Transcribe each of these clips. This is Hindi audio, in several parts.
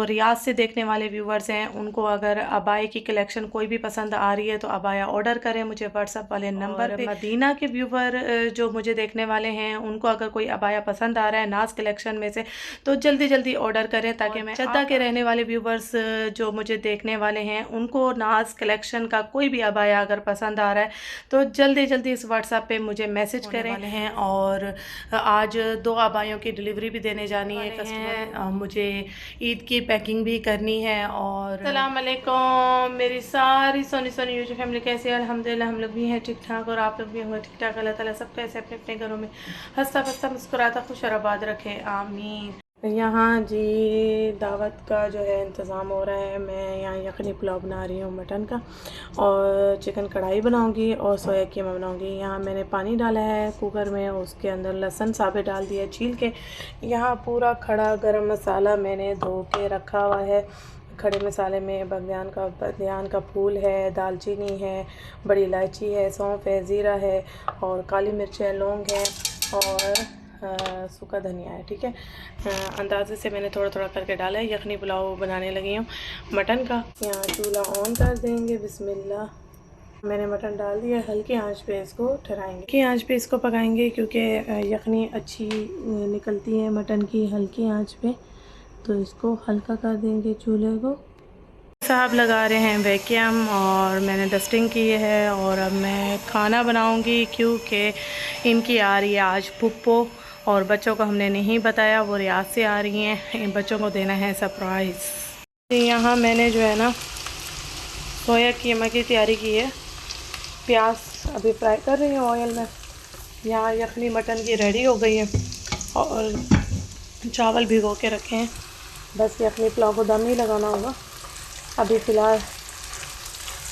रियाज से देखने वाले व्यूवर्स हैं उनको अगर अबाया की कलेक्शन कोई भी पसंद आ रही है तो अबाया ऑर्डर करें मुझे व्हाट्सएप वाले नंबर पे। मदीना के व्यूवर जो मुझे देखने वाले हैं उनको अगर कोई अबाया पसंद आ रहा है नाज कलेक्शन में से तो जल्दी जल्दी ऑर्डर करें, ताकि मैं जद्दा के रहने वाले व्यूवर्स जो मुझे देखने वाले हैं उनको नाज कलेक्शन का कोई भी अबाया अगर पसंद आ रहा है तो जल्दी जल्दी इस व्हाट्सएप पे मुझे मैसेज करें वाले हैं। और आज 2 अबायों की डिलीवरी भी देने जानी है कस्टमर, मुझे ईद की पैकिंग भी करनी है। और अस्सलाम वालेकुम मेरी सारी सोनी सोनी यूट्यूब फैमिली, कैसे है? अल्हम्दुलिल्लाह हम लोग भी हैं ठीक ठाक और आप लोग भी होंगे ठीक ठाक। अल्लाह ताला सबको ऐसे अपने अपने घरों में हंसता हंसता मुस्कुराता खुश और आबाद रखे, आमीन। यहाँ जी दावत का जो है इंतज़ाम हो रहा है। मैं यहाँ यखनी पुलाव बना रही हूँ मटन का, और चिकन कढ़ाई बनाऊँगी और सोया कीमा बनाऊँगी। यहाँ मैंने पानी डाला है कुकर में, उसके अंदर लहसुन साबुत डाल दिया छील के। यहाँ पूरा खड़ा गरम मसाला मैंने धो के रखा हुआ है। खड़े मसाले में बंदियान का फूल है, दालचीनी है, बड़ी इलायची है, सौंफ है, ज़ीरा है और काली मिर्च है, लौंग है और सूखा धनिया है। ठीक है, अंदाजे से मैंने थोड़ा थोड़ा करके डाला है। यखनी पुलाव बनाने लगी हूँ मटन का। यहाँ चूल्हा ऑन कर देंगे, बिस्मिल्लाह। मैंने मटन डाल दिया, हल्की आंच पे इसको ठहराएंगे, हल्की आंच पे इसको पकाएंगे क्योंकि यखनी अच्छी निकलती है मटन की हल्की आंच पे। तो इसको हल्का कर देंगे चूल्हे को। साहब लगा रहे हैं वैक्यूम और मैंने डस्टिंग की है और अब मैं खाना बनाऊंगी क्योंकि इनकी आ रही है आज पुप्पो और बच्चों को हमने नहीं बताया, वो रियाज से आ रही हैं, इन बच्चों को देना है सरप्राइज़। यहाँ मैंने जो है ना सोया कीमा की तैयारी की है। प्याज अभी फ्राई कर रही हूँ ऑयल में। यहाँ यखनी मटन की रेडी हो गई है और चावल भिगो के रखे हैं, बस यखनी पुलाव को दम ही लगाना होगा। अभी फ़िलहाल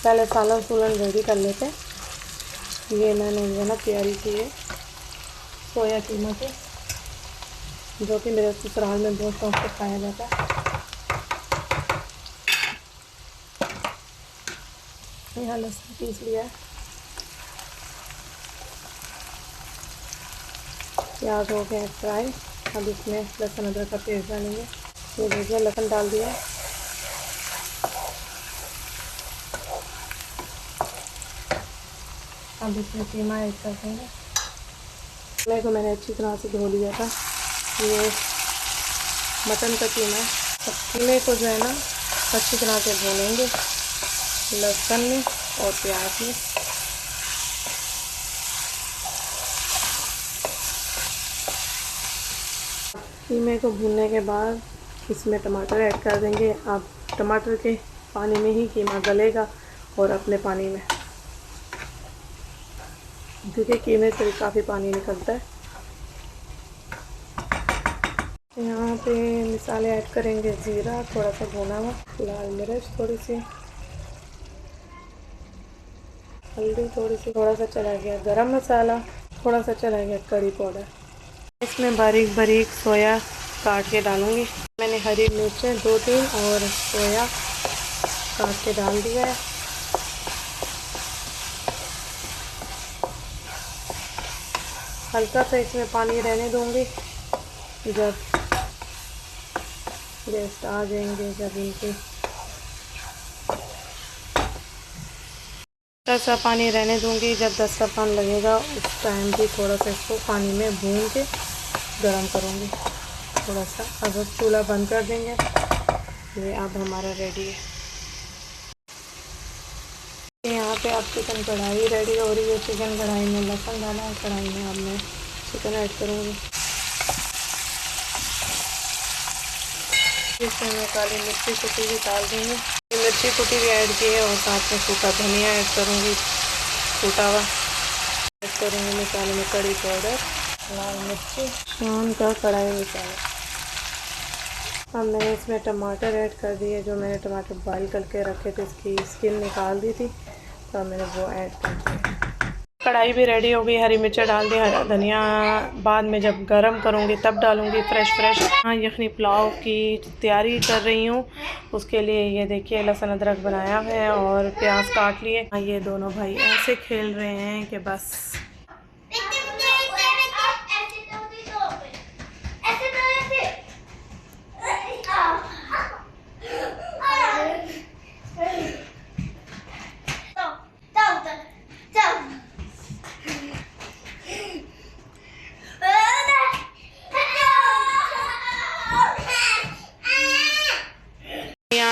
पहले सालन सूलन रेडी कर लेते हैं। ये मैंने जो है ना तैयारी की है सोया कीमा की, जो कि मेरे ससुराल में बहुत शौक से खाया जाता है। यहाँ लहसुन पीस लिया है, प्याज हो गए फ्राई। अब इसमें लहसुन अदरक का पेस्ट डालेंगे। ये देखिए लहसुन डाल दिया है। अब इसमें कीमा ऐड कर देंगे। कीमे को मैंने अच्छी तरह से धो लिया था, ये मटन का कीमा है। अब कीमे को जो है ना अच्छी तरह से धो लेंगे लहसुन में और प्याज में। कीमे को भूनने के बाद इसमें टमाटर ऐड कर देंगे। अब टमाटर के पानी में ही कीमा गलेगा और अपने पानी में, क्योंकि कीमे से काफ़ी पानी निकलता है। यहाँ पे मसाले ऐड करेंगे, ज़ीरा थोड़ा सा भुना हुआ, लाल मिर्च थोड़ी सी, हल्दी थोड़ी सी, थोड़ा सा चला गया गरम मसाला, थोड़ा सा चला गया करी पाउडर। इसमें बारीक बारीक सोया काट के डालूँगी। मैंने हरी मिर्चें 2-3 और सोया काट के डाल दिया है। हल्का सा इसमें पानी रहने दूँगी। जब गेस्ट आ जाएंगे, जब इनके हल्का सा पानी रहने दूँगी, जब दस्तरखान लगेगा उस टाइम भी थोड़ा सा इसको पानी में भून के गरम करूँगी थोड़ा सा। अब चूल्हा बंद कर देंगे। ये अब हमारा रेडी है। यहाँ पे अब चिकन कढ़ाई रेडी हो रही है। चिकन कढ़ाई में लहसुन डाला है, कढ़ाई में अब मैं चिकन ऐड करूँगी। इसमें मैं काली मिर्ची कुटी भी डाल दूँगी, मिर्ची कुटी भी ऐड की है और साथ में सूखा धनिया ऐड करूँगी, कूटा हुआ ऐड करूँगी। मसाले में कड़ी पाउडर, लाल मिर्ची, शान का कढ़ाई मसाला। अब मैंने इसमें टमाटर ऐड कर दिए, जो मैंने टमाटर बॉईल करके रखे थे, इसकी स्किन निकाल दी थी, तो मैंने वो ऐड कर दिया। कढ़ाई भी रेडी हो गई, हरी मिर्च डाल दी, हरा धनिया बाद में जब गरम करूँगी तब डालूँगी फ्रेश। हाँ, यखनी पुलाव की तैयारी कर रही हूँ, उसके लिए ये देखिए लहसुन अदरक बनाया है और प्याज काट लिए। हाँ, ये दोनों भाई ऐसे खेल रहे हैं कि बस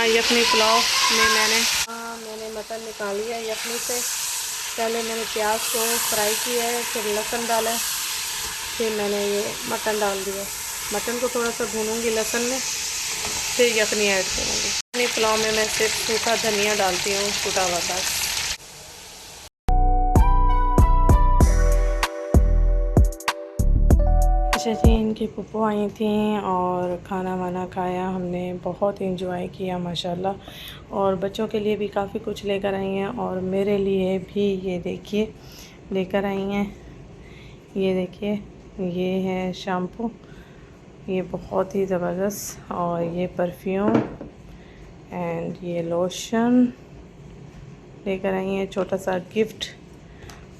यहाँ यखनी पुलाव में मैंने मटन निकाल लिया यखनी से। पहले मैंने प्याज को फ्राई किया है, फिर लहसुन डाला है, फिर मैंने ये मटन डाल दिया। मटन को थोड़ा सा भूनूंगी लहसुन में, फिर यखनी ऐड करूँगी। यखनी पुलाव में मैं सिर्फ सूखा धनिया डालती हूँ, कुटा हुआ था। अच्छा जी, इनकी पुप्पो आई थी और खाना वाना खाया हमने, बहुत इंजॉय किया माशाल्लाह। और बच्चों के लिए भी काफ़ी कुछ लेकर आई हैं और मेरे लिए भी ये देखिए लेकर आई हैं। ये देखिए, ये है शैम्पू, ये बहुत ही ज़बरदस्त, और ये परफ्यूम एंड ये लोशन लेकर आई हैं, छोटा सा गिफ्ट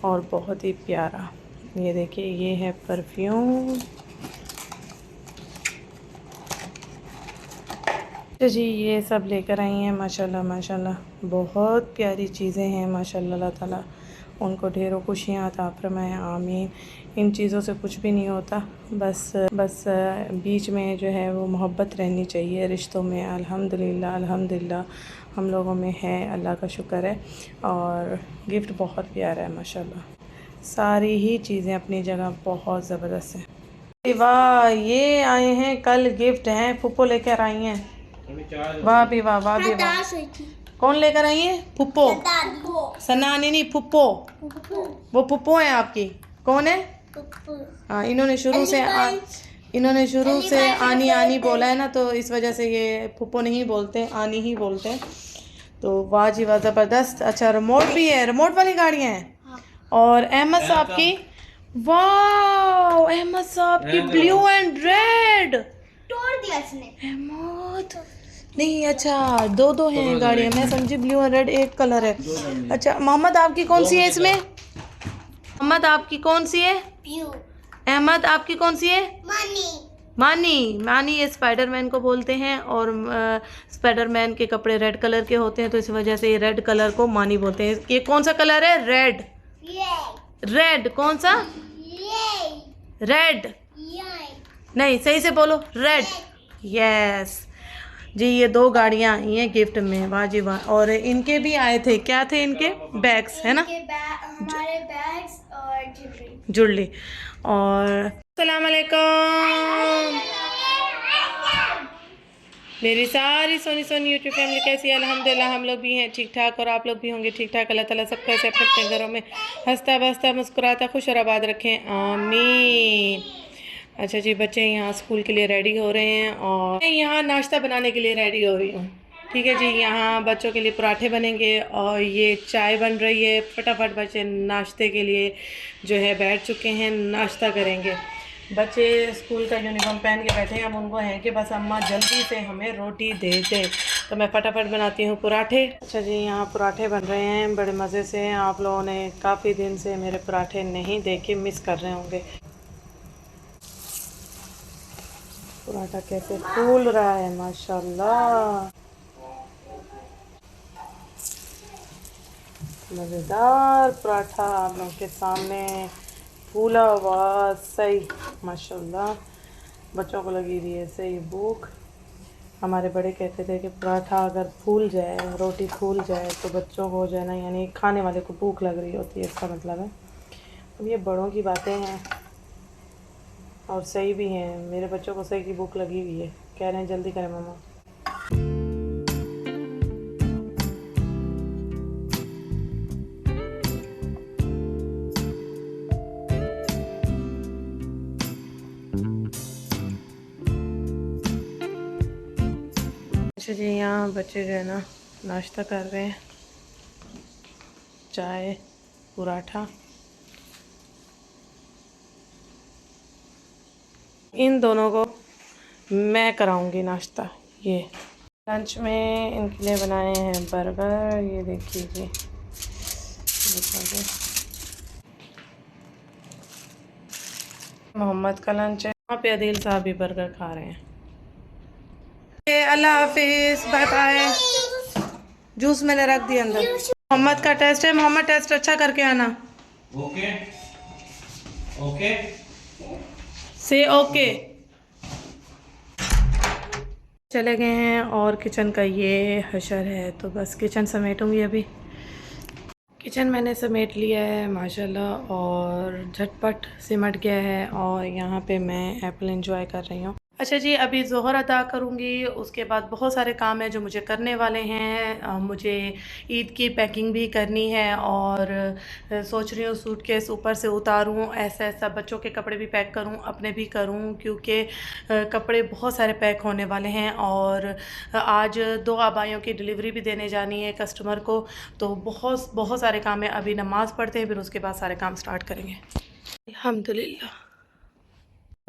और बहुत ही प्यारा। ये देखिए, ये है परफ्यूम। तो जी ये सब लेकर आई हैं माशाल्लाह माशाल्लाह, बहुत प्यारी चीज़ें हैं माशाल्लाह। अल्लाह ताला उनको ढेरों खुशियाँ अता फरमाए, आमीन। इन चीज़ों से कुछ भी नहीं होता, बस बीच में जो है वो मोहब्बत रहनी चाहिए रिश्तों में। अल्हम्दुलिल्लाह अल्हम्दुलिल्लाह हम लोगों में है, अल्लाह का शुक्र है। और गिफ्ट बहुत प्यारा है माशाल्लाह, सारी ही चीज़ें अपनी जगह बहुत ज़बरदस्त हैं। वाह, ये आए हैं कल गिफ्ट हैं, फुप्पो लेकर आई हैं। वाह भी वाह, वाह भी वाह। कौन लेकर आई है? फुप्पो। सनानी नहीं, फुप्पो। वो फुप्पो है आपकी? कौन है? हाँ, इन्होंने शुरू से आनी आनी बोला है ना, तो इस वजह से ये फुप्पो नहीं बोलते, आनी ही बोलते हैं। तो वाह जी वाह, ज़बरदस्त। अच्छा, रिमोट भी है, रिमोट वाली गाड़ियाँ हैं। और अहमद साहब की, वाह, अहमद साहब की ब्लू एंड रेड तोड़ दिया इसने। अहमद नहीं, अच्छा दो हैं गाड़ियाँ, मैं समझी ब्लू और रेड एक कलर है। अच्छा, मोहम्मद आपकी कौन सी है इसमें? मोहम्मद आपकी कौन सी है? अहमद आपकी कौन सी है? मानी ये स्पाइडरमैन को बोलते हैं, और स्पाइडरमैन के कपड़े रेड कलर के होते हैं, तो इस वजह से ये रेड कलर को मानी बोलते हैं। ये कौन सा कलर है? रेड कौन सा? रेड नहीं, सही से बोलो, रेड। यस जी, ये 2 गाड़ियाँ आई हैं गिफ्ट में, वाह जी वाह। और इनके भी आए थे, क्या थे इनके? बैग्स है ना, हमारे बैग्स और जुड़ली। और अस्सलाम वालेकुम मेरी सारी सोनी यूट्यूब फैमिली, कैसी है? अल्हम्दुलिल्लाह हम लोग भी हैं ठीक ठाक, और आप लोग भी होंगे ठीक ठाक। अल्लाह ताला सबको ऐसे अपने अपने घरों में हंसता बसता मुस्कुराता खुश और आबाद रखें, आमीन। अच्छा जी, बच्चे यहाँ स्कूल के लिए रेडी हो रहे हैं और मैं यहाँ नाश्ता बनाने के लिए रेडी हो रही हूँ। ठीक है जी, यहाँ बच्चों के लिए पराठे बनेंगे और ये चाय बन रही है। फटाफट बच्चे नाश्ते के लिए जो है बैठ चुके हैं, नाश्ता करेंगे। बच्चे स्कूल का यूनिफॉर्म पहन के बैठे हैं, हम उनको हैं कि बस अम्मा जल्दी से हमें रोटी दे दे, तो मैं फटाफट बनाती हूँ पराठे। अच्छा जी, यहाँ पराठे बन रहे हैं बड़े मज़े से। आप लोगों ने काफ़ी दिन से मेरे पराठे नहीं देखे, मिस कर रहे होंगे। पराठा कैसे फूल रहा है माशाल्लाह, मज़ेदार पराठा आप लोगों के सामने फूला हुआ, सही माशाल्लाह। बच्चों को लगी हुई है सही भूख। हमारे बड़े कहते थे कि पराठा अगर फूल जाए, रोटी फूल जाए, तो बच्चों को जो है ना, यानी खाने वाले को भूख लग रही होती है, इसका मतलब है। अब ये बड़ों की बातें हैं और सही भी हैं। मेरे बच्चों को सही की भूख लगी हुई है, कह रहे हैं जल्दी करें मम्मा। अच्छा जी, यहाँ बच्चे जो है ना नाश्ता कर रहे हैं, चाय पराठा। इन दोनों को मैं कराऊंगी नाश्ता। ये लंच में इनके लिए बनाए हैं बर्गर, ये देखिए जी, मोहम्मद का लंच है। वहाँ पे अदील साहब भी बर्गर खा रहे हैं। अल्लाह हाफिज़, बाय बाय। जूस मैंने रख दिया अंदर। मोहम्मद का टेस्ट है, मोहम्मद टेस्ट अच्छा करके आना। ओके ओके से ओके। चले गए हैं और किचन का ये हशर है, तो बस किचन समेटूंगी अभी। किचन मैंने समेट लिया है माशाल्लाह और झटपट सिमट गया है और यहाँ पे मैं एप्पल एंजॉय कर रही हूँ। अच्छा जी, अभी ज़ोहर अदा करूँगी, उसके बाद बहुत सारे काम हैं जो मुझे करने वाले हैं। मुझे ईद की पैकिंग भी करनी है और सोच रही हूँ सूटकेस ऊपर से उतारूँ, ऐसा ऐसा बच्चों के कपड़े भी पैक करूँ, अपने भी करूँ, क्योंकि कपड़े बहुत सारे पैक होने वाले हैं। और आज 2 आबाइयों की डिलीवरी भी देने जानी है कस्टमर को, तो बहुत बहुत सारे काम है। अभी नमाज़ पढ़ते हैं, फिर उसके बाद सारे काम स्टार्ट करेंगे अल्हम्दुलिल्लाह।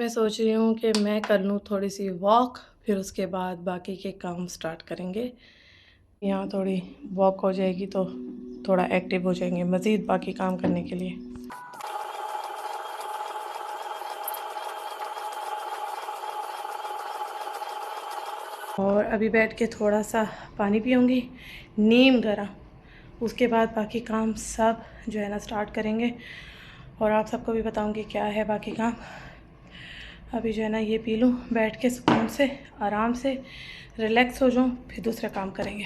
मैं सोच रही हूँ कि मैं कर लूँ थोड़ी सी वॉक, फिर उसके बाद बाकी के काम स्टार्ट करेंगे। यहाँ थोड़ी वॉक हो जाएगी तो थोड़ा एक्टिव हो जाएंगे मज़ीद बाकी काम करने के लिए। और अभी बैठ के थोड़ा सा पानी पीऊँगी नीम गरम, उसके बाद बाकी काम सब जो है ना स्टार्ट करेंगे और आप सबको भी बताऊँगी क्या है बाकी काम। अभी जो है ना ये पी लूँ बैठ के सुकून से, आराम से रिलैक्स हो जाऊँ, फिर दूसरा काम करेंगे।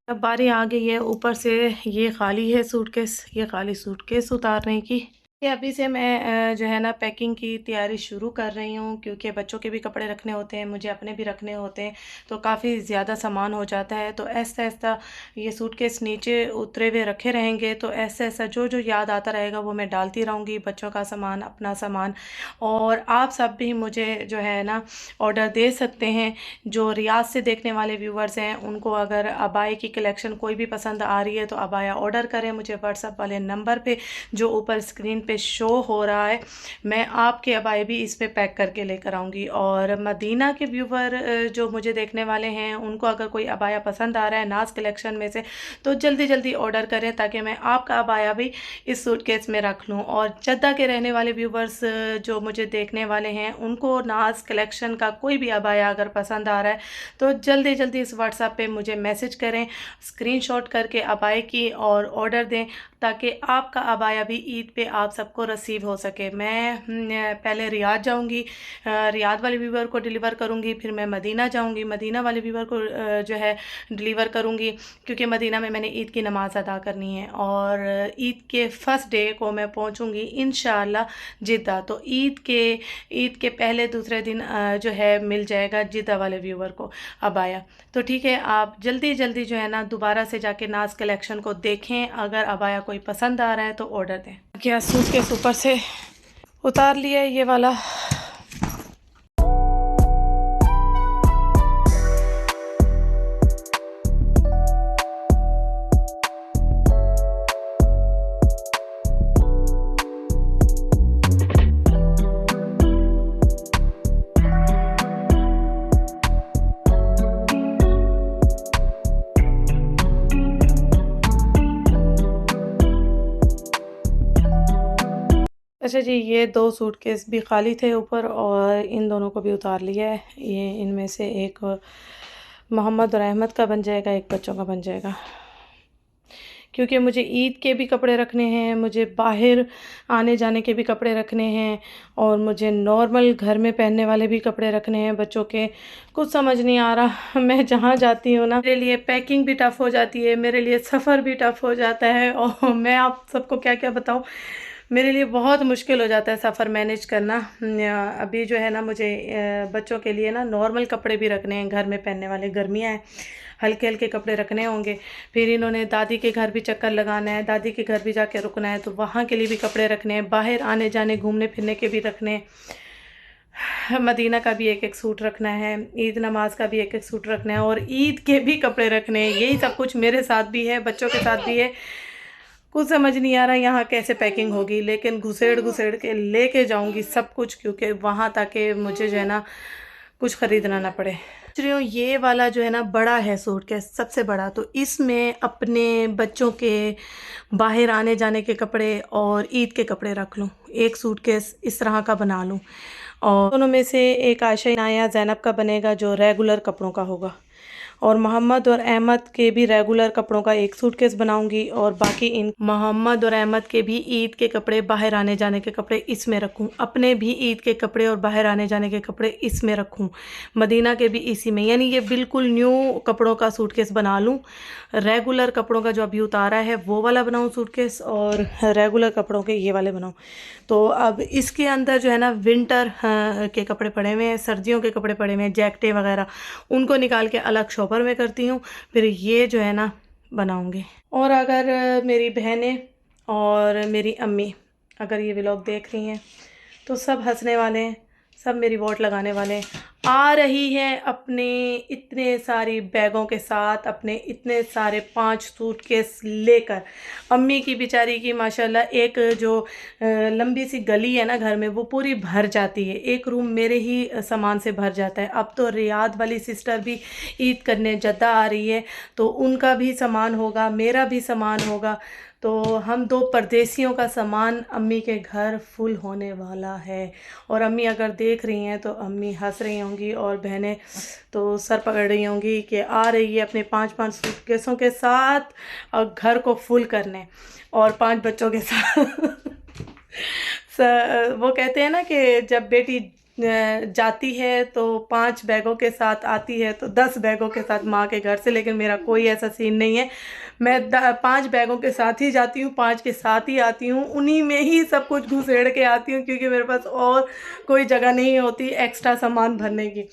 अब बारी आ गई है ऊपर से ये खाली है सूटकेस, ये खाली सूटकेस उतारने की। ये अभी से मैं जो है ना पैकिंग की तैयारी शुरू कर रही हूँ, क्योंकि बच्चों के भी कपड़े रखने होते हैं, मुझे अपने भी रखने होते हैं, तो काफ़ी ज़्यादा सामान हो जाता है। तो ऐसा ऐसा ये सूटकेस नीचे उतरे हुए रखे रहेंगे, तो ऐसा ऐसा जो जो याद आता रहेगा वो मैं डालती रहूँगी, बच्चों का सामान, अपना सामान। और आप सब भी मुझे जो है ना ऑर्डर दे सकते हैं। जो रियाद से देखने वाले व्यूवर्स हैं उनको अगर अबाया की कलेक्शन कोई भी पसंद आ रही है तो अबाया ऑर्डर करें मुझे व्हाट्सएप वाले नंबर पे जो ऊपर स्क्रीन पे शो हो रहा है। मैं आपके अबाए भी इस पे पैक करके लेकर आऊँगी। और मदीना के व्यूवर जो मुझे देखने वाले हैं उनको अगर कोई अबाया पसंद आ रहा है नाज कलेक्शन में से, तो जल्दी जल्दी ऑर्डर करें ताकि मैं आपका अबाया भी इस सूटकेस में रख लूँ। और जद्दा के रहने वाले व्यूवर्स जो मुझे देखने वाले हैं उनको नाज कलेक्शन का कोई भी अबाया अगर पसंद आ रहा है तो जल्दी जल्दी इस व्हाट्सएप पे मुझे मैसेज करें, स्क्रीनशॉट करके अबाए की और ऑर्डर दें ताकि आपका अबाया भी ईद पे आप सबको रिसीव हो सके। मैं पहले रियाद जाऊंगी, रियाद वाले व्यूवर को डिलीवर करूंगी, फिर मैं मदीना जाऊंगी, मदीना वाले व्यूवर को जो है डिलीवर करूंगी, क्योंकि मदीना में मैंने ईद की नमाज़ अदा करनी है। और ईद के फर्स्ट डे को मैं पहुंचूंगी इंशाअल्लाह जिद्दा। तो ईद के पहले दूसरे दिन जो है मिल जाएगा जिद्दा वाले व्यूवर को अबाया। तो ठीक है, आप जल्दी जल्दी जो है ना दोबारा से जाके नाज कलेक्शन को देखें, अगर अबाया कोई पसंद आ रहा है तो ऑर्डर दें। क्या सूटकेस ऊपर से उतार लिया ये वाला। अच्छा जी, ये 2 सूटकेस भी खाली थे ऊपर और इन दोनों को भी उतार लिया है। ये इनमें से एक मोहम्मद और अहमद का बन जाएगा, एक बच्चों का बन जाएगा, क्योंकि मुझे ईद के भी कपड़े रखने हैं, मुझे बाहर आने जाने के भी कपड़े रखने हैं और मुझे नॉर्मल घर में पहनने वाले भी कपड़े रखने हैं बच्चों के। कुछ समझ नहीं आ रहा, मैं जहाँ जाती हूँ ना मेरे लिए पैकिंग भी टफ़ हो जाती है, मेरे लिए सफ़र भी टफ़ हो जाता है और मैं आप सबको क्या क्या बताऊँ, मेरे लिए बहुत मुश्किल हो जाता है सफ़र मैनेज करना। अभी जो है ना मुझे बच्चों के लिए ना नॉर्मल कपड़े भी रखने हैं, घर में पहनने वाले, गर्मियाँ हैं, हल्के हल्के कपड़े रखने होंगे। फिर इन्होंने दादी के घर भी चक्कर लगाना है, दादी के घर भी जाके रुकना है, तो वहाँ के लिए भी कपड़े रखने हैं, बाहर आने जाने घूमने फिरने के भी रखने हैं, मदीना का भी एक एक सूट रखना है, ईद नमाज का भी एक एक सूट रखना है और ईद के भी कपड़े रखने हैं। यही सब कुछ मेरे साथ भी है, बच्चों के साथ भी है। कुछ समझ नहीं आ रहा यहाँ कैसे पैकिंग होगी, लेकिन घुसेड़ के लेके जाऊँगी सब कुछ, क्योंकि वहाँ ताकि मुझे जो है ना कुछ ख़रीदना ना पड़े। सोच रही हूँ ये वाला जो है ना बड़ा है सूटकेस, सबसे बड़ा, तो इसमें अपने बच्चों के बाहर आने जाने के कपड़े और ईद के कपड़े रख लूँ, एक सूटकेस इस तरह का बना लूँ। और दोनों में से एक आयशा, नाया, ज़ैनब का बनेगा जो रेगुलर कपड़ों का होगा। और मोहम्मद और अहमद के भी रेगुलर कपड़ों का एक सूटकेस बनाऊंगी, और बाकी इन मोहम्मद और अहमद के भी ईद के कपड़े, बाहर आने जाने के कपड़े इसमें रखूं, अपने भी ईद के कपड़े और बाहर आने जाने के कपड़े इसमें रखूं, मदीना के भी इसी में, यानी ये बिल्कुल न्यू कपड़ों का सूटकेस बना लूँ। रेगुलर कपड़ों का जो अभी उतारा है वो वाला बनाऊँ सूटकेस, और रेगुलर कपड़ों के ये वाले बनाऊँ। तो अब इसके अंदर जो है ना विंटर के कपड़े पड़े हुए हैं, सर्दियों के कपड़े पड़े हुए हैं, जैकेटें वगैरह, उनको निकाल के अलग शॉपर में करती हूँ, फिर ये जो है ना बनाऊँगी। और अगर मेरी बहनें और मेरी अम्मी अगर ये व्लॉग देख रही हैं तो सब हंसने वाले हैं, सब मेरी वोट लगाने वाले हैं। आ रही है अपने इतने सारी बैगों के साथ, अपने इतने सारे 5 सूटकेस लेकर। अम्मी की बेचारी की माशाल्लाह एक जो लंबी सी गली है ना घर में, वो पूरी भर जाती है, एक रूम मेरे ही सामान से भर जाता है। अब तो रियाद वाली सिस्टर भी ईद करने जद्दा आ रही है, तो उनका भी सामान होगा, मेरा भी सामान होगा, तो हम 2 परदेसियों का सामान अम्मी के घर फुल होने वाला है। और अम्मी अगर देख रही हैं तो अम्मी हंस रही होंगी, और बहनें तो सर पकड़ रही होंगी कि आ रही है अपने 5-5 सूटकेसों के साथ और घर को फुल करने, और 5 बच्चों के साथ। वो कहते हैं ना कि जब बेटी जाती है तो 5 बैगों के साथ आती है, तो 10 बैगों के साथ माँ के घर से, लेकिन मेरा कोई ऐसा सीन नहीं है। मैं 5 बैगों के साथ ही जाती हूँ, 5 के साथ ही आती हूँ, उन्हीं में ही सब कुछ घुसेड़ के आती हूँ, क्योंकि मेरे पास और कोई जगह नहीं होती एक्स्ट्रा सामान भरने की।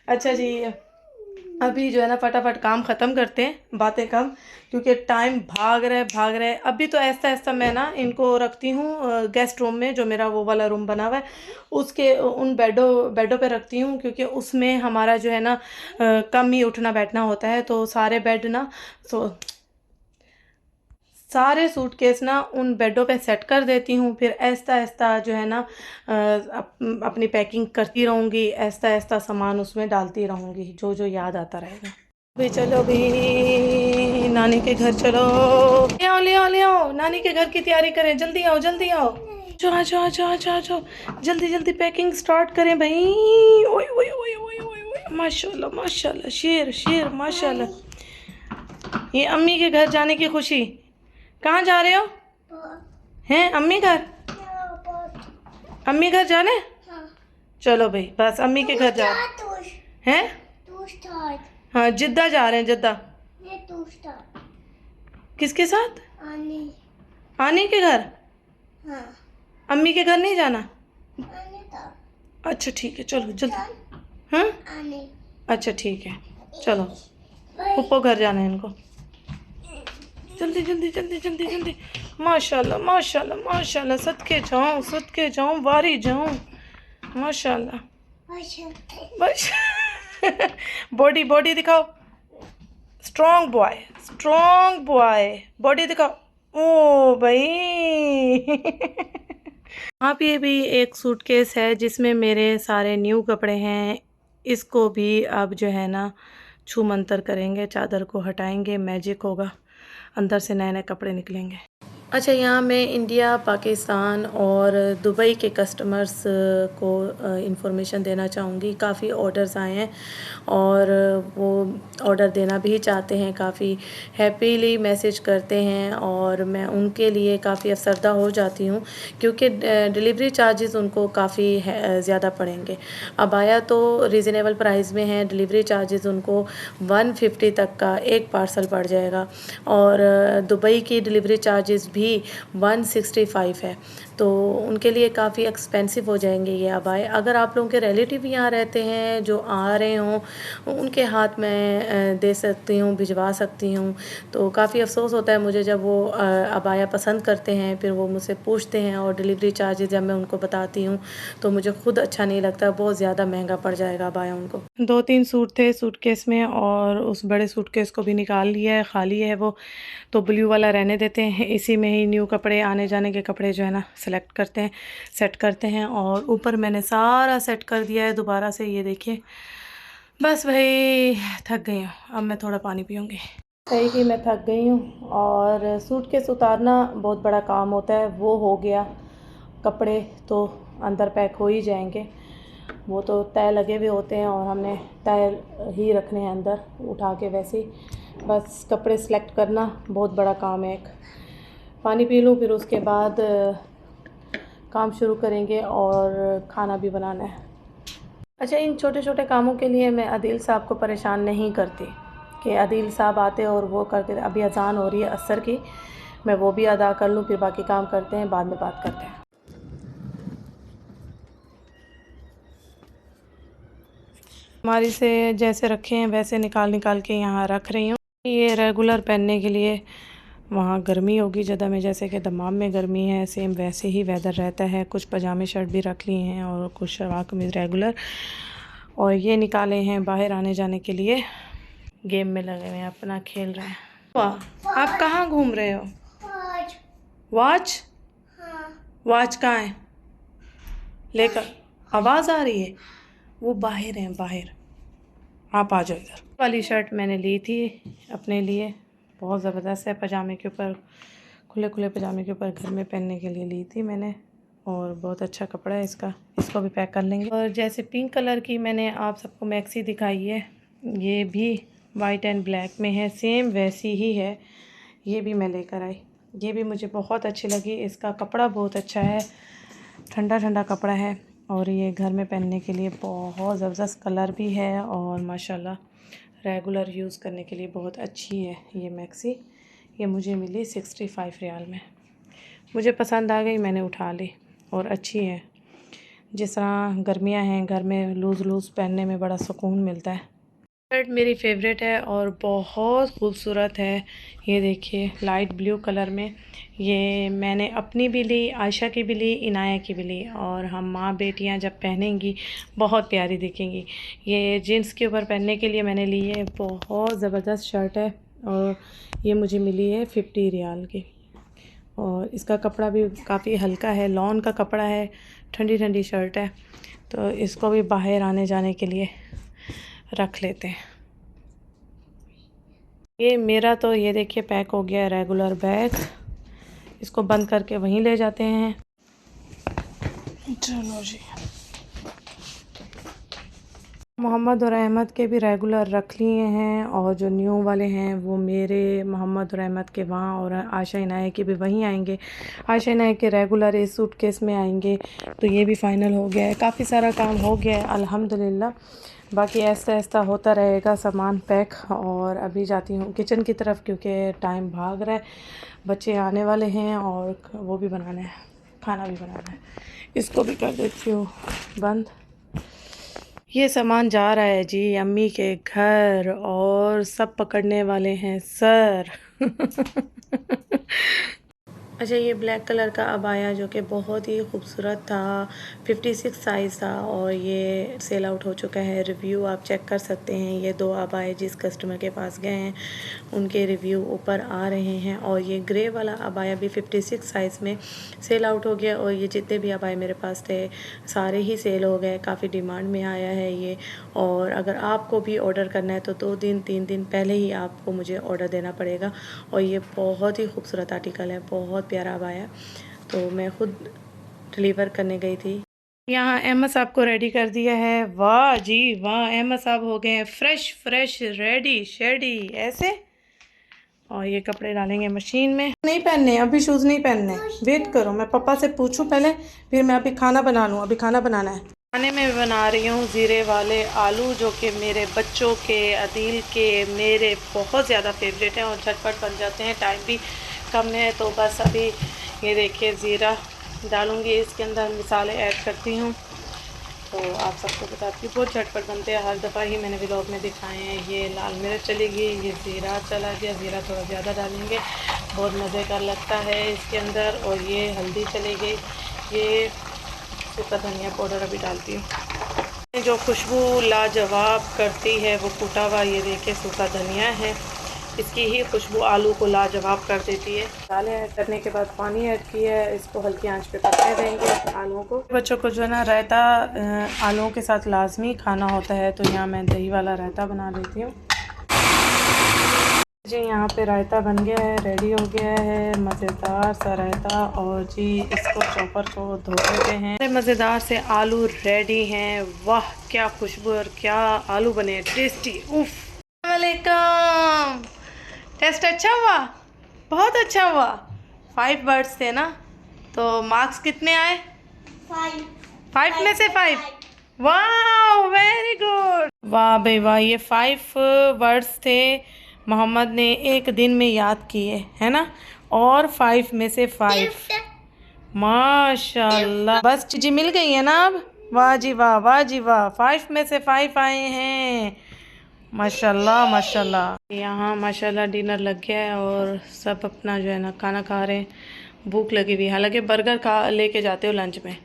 अच्छा जी, अभी जो है ना फटाफट काम ख़त्म करते हैं, बातें कम, क्योंकि टाइम भाग रहा है। अभी तो ऐसा ऐसा मैं ना इनको रखती हूँ गेस्ट रूम में, जो मेरा वो वाला रूम बना हुआ है, उसके उन बेडों पे रखती हूँ, क्योंकि उसमें हमारा जो है ना कम ही उठना बैठना होता है, तो सारे बेड ना सारे सूटकेस ना उन बेडों पे सेट कर देती हूँ। फिर ऐसा ऐसा जो है ना अपनी पैकिंग करती रहूँगी, ऐसा ऐसा सामान उसमें डालती रहूँगी, जो जो याद आता रहेगा। भाई चलो भी नानी के घर चलो, ले आओ नानी के घर की तैयारी करें, जल्दी आओ जल्दी आओ, आ जाओ आ जाओ आ जाओ आ जाओ, जल्दी जल्दी पैकिंग स्टार्ट करें भाई। ओए ओए ओए ओए ओए ओए, माशाल्लाह माशाल्लाह, शेर शेर माशाल्लाह। ये अम्मी के घर जाने की खुशी। कहाँ जा रहे हो? हैं अम्मी घर? अम्मी घर जाने? चलो भाई बस अम्मी के घर जा हैं। हाँ जिद्दा जा रहे हैं, जिद्दा। किसके साथ? आनी के घर। हाँ। अम्मी के घर नहीं जाना? अच्छा ठीक है चलो जल्दी। हाँ अच्छा ठीक है चलो, पप्पो घर जाना है इनको, जल्दी जल्दी जल्दी जल्दी जल्दी। माशाल्लाह माशाल्लाह माशाल्लाह, सदके जाऊँ वारी जाऊँ, माशाल्लाह। बस बॉडी बॉडी दिखाओ, स्ट्रॉन्ग बॉय, बॉडी दिखाओ। ओ भाई यहाँ पे भी एक सूटकेस है जिसमें मेरे सारे न्यू कपड़े हैं, इसको भी अब जो है ना छू मंतर करेंगे, चादर को हटाएंगे, मैजिक होगा, अंदर से नए नए कपड़े निकलेंगे। अच्छा, यहाँ मैं इंडिया, पाकिस्तान और दुबई के कस्टमर्स को इंफॉर्मेशन देना चाहूँगी। काफ़ी ऑर्डर्स आए हैं और वो ऑर्डर देना भी चाहते हैं, काफ़ी हैप्पीली मैसेज करते हैं, और मैं उनके लिए काफ़ी अफसरदा हो जाती हूँ, क्योंकि डिलीवरी चार्जेस उनको काफ़ी ज़्यादा पड़ेंगे। अबाया तो रीज़नेबल प्राइस में है, डिलीवरी चार्जेस उनको 150 तक का एक पार्सल पड़ जाएगा, और दुबई की डिलीवरी चार्जेस भी 165 है, तो उनके लिए काफ़ी एक्सपेंसिव हो जाएंगे ये अबाए। अगर आप लोगों के रिलेटिव यहाँ रहते हैं जो आ रहे हों, उनके हाथ में दे सकती हूँ, भिजवा सकती हूँ। तो काफ़ी अफसोस होता है मुझे जब वो अबाया पसंद करते हैं, फिर वो मुझसे पूछते हैं, और डिलीवरी चार्जेस जब मैं उनको बताती हूँ तो मुझे खुद अच्छा नहीं लगता, बहुत ज़्यादा महंगा पड़ जाएगा अबाया उनको। 2-3 सूट थे सूटकेस में, और उस बड़े सूटकेस को भी निकाल लिया है, खाली है वो, तो ब्लू वाला रहने देते हैं। इसी में ही न्यू कपड़े, आने जाने के कपड़े जो है ना सेलेक्ट करते हैं, सेट करते हैं, और ऊपर मैंने सारा सेट कर दिया है दोबारा से, ये देखिए। बस भाई थक गई हूँ, अब मैं थोड़ा पानी पीऊँगी। सही कि मैं थक गई हूँ, और सूटकेस उतारना बहुत बड़ा काम होता है, वो हो गया। कपड़े तो अंदर पैक हो ही जाएंगे, वो तो तय लगे हुए होते हैं और हमने तय ही रखने हैं अंदर उठा के। वैसे ही बस कपड़े सेलेक्ट करना बहुत बड़ा काम है। एक पानी पी लूँ, फिर उसके बाद काम शुरू करेंगे और खाना भी बनाना है। अच्छा, इन छोटे छोटे कामों के लिए मैं आदिल साहब को परेशान नहीं करती कि आदिल साहब आते और वो करते। अभी अजान हो रही है असर की, मैं वो भी अदा कर लूँ, फिर बाकी काम करते हैं, बाद में बात करते हैं। हमारी से जैसे रखे हैं वैसे निकाल निकाल के यहाँ रख रही हूँ। ये रेगुलर पहनने के लिए। वहाँ गर्मी होगी ज़्यादा में, जैसे कि दमाम में गर्मी है, सेम वैसे ही वेदर रहता है। कुछ पजामे शर्ट भी रख लिए हैं और कुछ शलवार कमीज़ रेगुलर। और ये निकाले हैं बाहर आने जाने के लिए। गेम में लगे हुए हैं, अपना खेल रहे हैं। वाह, आप कहाँ घूम रहे हो? वॉच? वॉच कहाँ है? लेकर आवाज़ आ रही है। वो बाहर हैं, बाहर। आप आ जाओ इधर। वाली शर्ट मैंने ली थी अपने लिए, बहुत ज़बरदस्त है। पजामे के ऊपर, खुले खुले पजामे के ऊपर घर में पहनने के लिए ली थी मैंने, और बहुत अच्छा कपड़ा है इसका। इसको भी पैक कर लेंगे। और जैसे पिंक कलर की मैंने आप सबको मैक्सी दिखाई है, ये भी वाइट एंड ब्लैक में है, सेम वैसी ही है। ये भी मैं लेकर आई, ये भी मुझे बहुत अच्छी लगी। इसका कपड़ा बहुत अच्छा है, ठंडा ठंडा कपड़ा है, और ये घर में पहनने के लिए बहुत ज़बरदस्त कलर भी है, और माशाल्लाह रेगुलर यूज़ करने के लिए बहुत अच्छी है ये मैक्सी। ये मुझे मिली 65 रियाल में। मुझे पसंद आ गई, मैंने उठा ली, और अच्छी है। जिस तरह गर्मियां हैं, घर में लूज़ लूज़ पहनने में बड़ा सुकून मिलता है। शर्ट मेरी फेवरेट है और बहुत खूबसूरत है। ये देखिए लाइट ब्लू कलर में। ये मैंने अपनी भी ली, आयशा की भी ली, इनाया की भी ली, और हम माँ बेटियाँ जब पहनेंगी बहुत प्यारी दिखेंगी। ये जीन्स के ऊपर पहनने के लिए मैंने ली है। बहुत ज़बरदस्त शर्ट है, और ये मुझे मिली है 50 रियाल की। और इसका कपड़ा भी काफ़ी हल्का है, लॉन का कपड़ा है, ठंडी ठंडी शर्ट है। तो इसको भी बाहर आने जाने के लिए रख लेते हैं। ये मेरा तो ये देखिए पैक हो गया रेगुलर बैग। इसको बंद करके वहीं ले जाते हैं। चलो जी, मोहम्मद और अहमद के भी रेगुलर रख लिए हैं, और जो न्यू वाले हैं वो मेरे मोहम्मद और अहमद के वहाँ, और आयशा इनाया के भी वहीं आएंगे। आयशा इनाया के रेगुलर इस सूटकेस में आएंगे। तो ये भी फ़ाइनल हो गया है, काफ़ी सारा काम हो गया है अल्हम्दुलिल्लाह। बाकी ऐसा ऐसा होता रहेगा सामान पैक। और अभी जाती हूँ किचन की तरफ, क्योंकि टाइम भाग रहा है, बच्चे आने वाले हैं और वो भी बनाना है, खाना भी बनाना है। इसको भी कर देती हूँ बंद। ये सामान जा रहा है जी अम्मी के घर, और सब पकड़ने वाले हैं सर। अच्छा, ये ब्लैक कलर का अबाया जो कि बहुत ही खूबसूरत था, 56 साइज़ था, और ये सेल आउट हो चुका है। रिव्यू आप चेक कर सकते हैं। ये 2 अबाए जिस कस्टमर के पास गए हैं उनके रिव्यू ऊपर आ रहे हैं। और ये ग्रे वाला अबाया भी 56 साइज़ में सेल आउट हो गया, और ये जितने भी अबाए मेरे पास थे सारे ही सेल हो गए। काफ़ी डिमांड में आया है ये। और अगर आपको भी ऑर्डर करना है तो 2 दिन 3 दिन पहले ही आपको मुझे ऑर्डर देना पड़ेगा। और ये बहुत ही खूबसूरत आर्टिकल है, बहुत प्यारा अबाया। तो मैं ख़ुद डिलीवर करने गई थी। यहाँ अहमद साहब को रेडी कर दिया है। वाह जी वाह, अहमद साहब हो गए हैं फ्रेश फ्रेश, रेडी शेडी ऐसे। और ये कपड़े डालेंगे मशीन में। नहीं पहनने अभी, शूज़ नहीं पहनने, वेट करो, मैं पापा से पूछूं पहले, फिर मैं अभी खाना बना लूँ। अभी खाना बनाना है। खाने में बना रही हूँ ज़ीरे वाले आलू, जो कि मेरे बच्चों के, अदील के, मेरे बहुत ज़्यादा फेवरेट हैं और झटपट बन जाते हैं। टाइम भी कम है, तो बस अभी ये देखिए ज़ीरा डालूँगी इसके अंदर, मिसाले ऐड करती हूँ। तो आप सबको बताती हूँ, बहुत झटपट बनते हैं। हर दफ़ा ही मैंने व्लॉग में दिखाए हैं। ये लाल मिर्च चली गई, ये ज़ीरा चला गया, ज़ीरा थोड़ा ज़्यादा डालेंगे, बहुत मज़े का लगता है इसके अंदर। और ये हल्दी चली गई, ये सूखा धनिया पाउडर अभी डालती हूँ। जो खुशबू लाजवाब करती है वो कूटा हुआ, ये देखिए सूखा धनिया है, इसकी ही खुशबू आलू को लाजवाब कर देती है। दालें ऐड करने के बाद पानी ऐड किया है, इसको हल्की आंच पे पकने देंगे आलूओं को। बच्चों को जो है ना रायता आलूओं के साथ लाजमी खाना होता है, तो यहाँ मैं दही वाला रायता बना लेती हूँ। जी यहाँ पे रायता बन गया है, रेडी हो गया है, मज़ेदार सा रायता। और जी इसको चॉपर को धो देते हैं। मज़ेदार से आलू रेडी हैं। वाह क्या खुशबू और क्या आलू बने, टेस्टी। उफ, वालेकुम। टेस्ट अच्छा हुआ, बहुत अच्छा हुआ। 5 वर्ड्स थे ना, तो मार्क्स कितने आए? 5 में से 5। वाह वेरी गुड, वाह भाई वाह। ये 5 वर्ड्स थे, मोहम्मद ने एक दिन में याद किए है ना, और 5 में से 5 माशाल्लाह। बस जी मिल गई है ना अब। वाह जी वाह, वाह जी वाह, 5 में से 5 आए हैं, माशाल्लाह माशाल्लाह। यहाँ माशाल्लाह डिनर लग गया है और सब अपना जो है ना खाना खा रहे हैं। भूख लगी हुई, हालांकि बर्गर खा लेके जाते हो लंच में,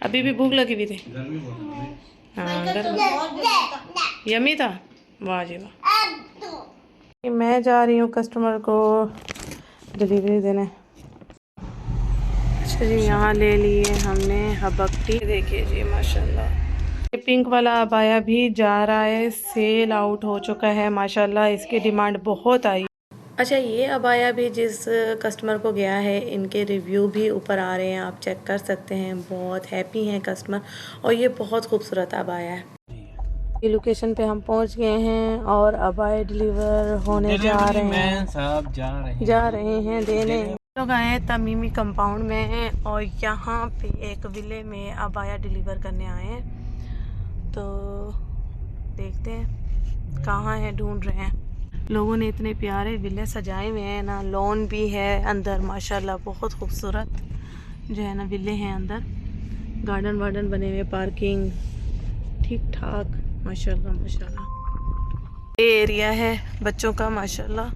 अभी भी भूख लगी हुई थी। हाँ गर्म यमी था, वाह जी वाह। मैं जा रही हूँ कस्टमर को डिलीवरी देने। अच्छा जी यहाँ ले लिए हमने हबकटी, देखिए जी माशाल्लाह। ये पिंक वाला अबाया भी जा रहा है, सेल आउट हो चुका है माशाल्लाह, इसकी डिमांड बहुत आई। अच्छा ये अबाया भी जिस कस्टमर को गया है, इनके रिव्यू भी ऊपर आ रहे हैं, आप चेक कर सकते हैं। बहुत हैप्पी हैं कस्टमर, और ये बहुत खूबसूरत अबाया है। ये लोकेशन पे हम पहुंच गए हैं और अबाया डिलीवर होने जा रहे हैं। सब जा रहे हैं देने। लोग आए हैं तमीमी कंपाउंड में हैं, और यहाँ पे एक विले में अबाया डिलीवर करने आए हैं। तो देखते हैं कहाँ है, ढूंढ रहे हैं। लोगों ने इतने प्यारे विले सजाए हुए हैं ना, लॉन भी है अंदर माशाल्लाह, बहुत खूबसूरत जो है ना विले हैं अंदर, गार्डन वार्डन बने हुए, पार्किंग ठीक ठाक माशाल्लाह माशाल्लाह। ये एरिया है बच्चों का माशाल्लाह।